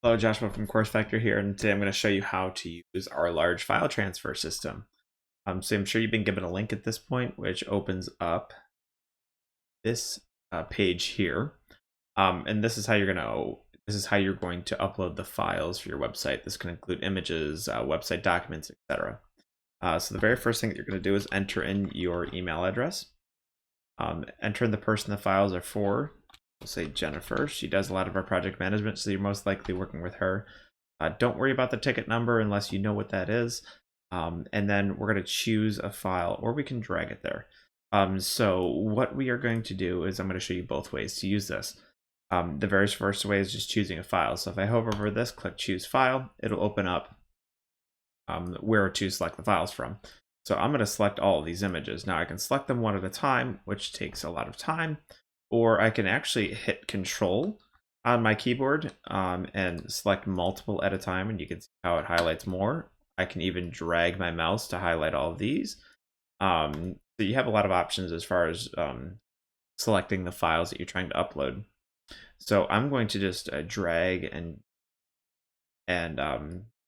Hello, Joshua from CourseVector here, and today I'm going to show you how to use our large file transfer system. So I'm sure you've been given a link at this point, which opens up this page here, and this is how you're going to upload the files for your website. This can include images, website documents, etc. So the very first thing that you're going to do is enter in your email address. Enter in the person the files are for. We'll say Jennifer. She does a lot of our project management, so you're most likely working with her. Don't worry about the ticket number unless you know what that is. And then we're going to choose a file, or we can drag it there. So what we are going to do is I'm going to show you both ways to use this. The very first way is just choosing a file. So if I hover over this, click choose file, it'll open up where to select the files from. So I'm going to select all of these images. Now I can select them one at a time, which takes a lot of time, or I can actually hit Control on my keyboard and select multiple at a time, and you can see how it highlights more. I can even drag my mouse to highlight all of these. So you have a lot of options as far as selecting the files that you're trying to upload. So I'm going to just drag and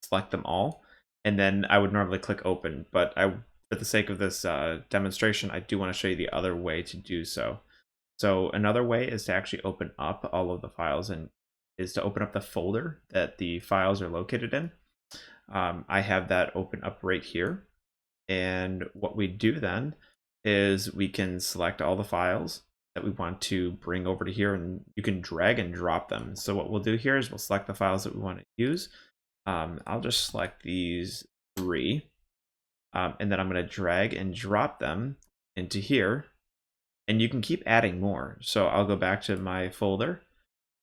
select them all, and then I would normally click open, but for the sake of this demonstration, I do want to show you the other way to do so. So another way is to actually open up all of the files, and is to open up the folder that the files are located in. I have that open up right here. And what we do then is we can select all the files that we want to bring over to here, and you can drag and drop them. So what we'll do here is we'll select the files that we want to use. I'll just select these three, and then I'm going to drag and drop them into here. And you can keep adding more. So I'll go back to my folder,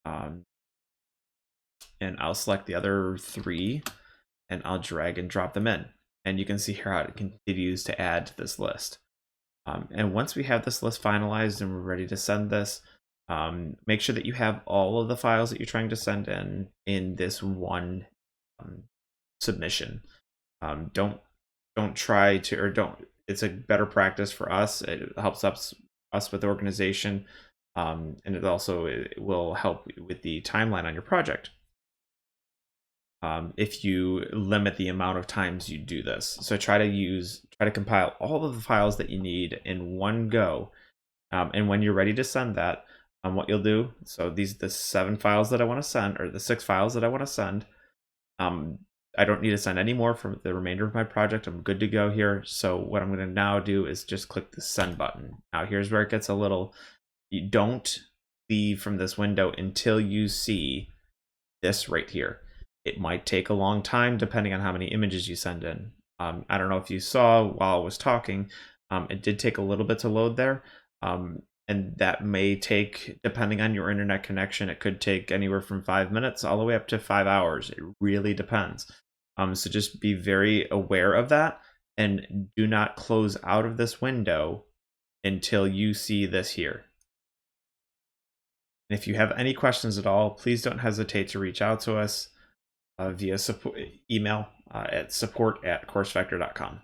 and I'll select the other three, and I'll drag and drop them in. And you can see here how it continues to add to this list. And once we have this list finalized and we're ready to send this, make sure that you have all of the files that you're trying to send in this one submission. Don't try to, or don't. It's a better practice for us. It helps us with organization, and it will help with the timeline on your project if you limit the amount of times you do this. So try to compile all of the files that you need in one go, and when you're ready to send that, what you'll do, so these are the 7 files that I want to send, or the 6 files that I want to send. I don't need to send any more for the remainder of my project. I'm good to go here. So what I'm going to now do is just click the send button. Now here's where it gets a little, you don't leave from this window until you see this right here. It might take a long time depending on how many images you send in. I don't know if you saw while I was talking, it did take a little bit to load there. And that may take, depending on your internet connection, it could take anywhere from 5 minutes all the way up to 5 hours. It really depends. So just be very aware of that, and do not close out of this window until you see this here. And if you have any questions at all, please don't hesitate to reach out to us via email at support@CourseVector.com.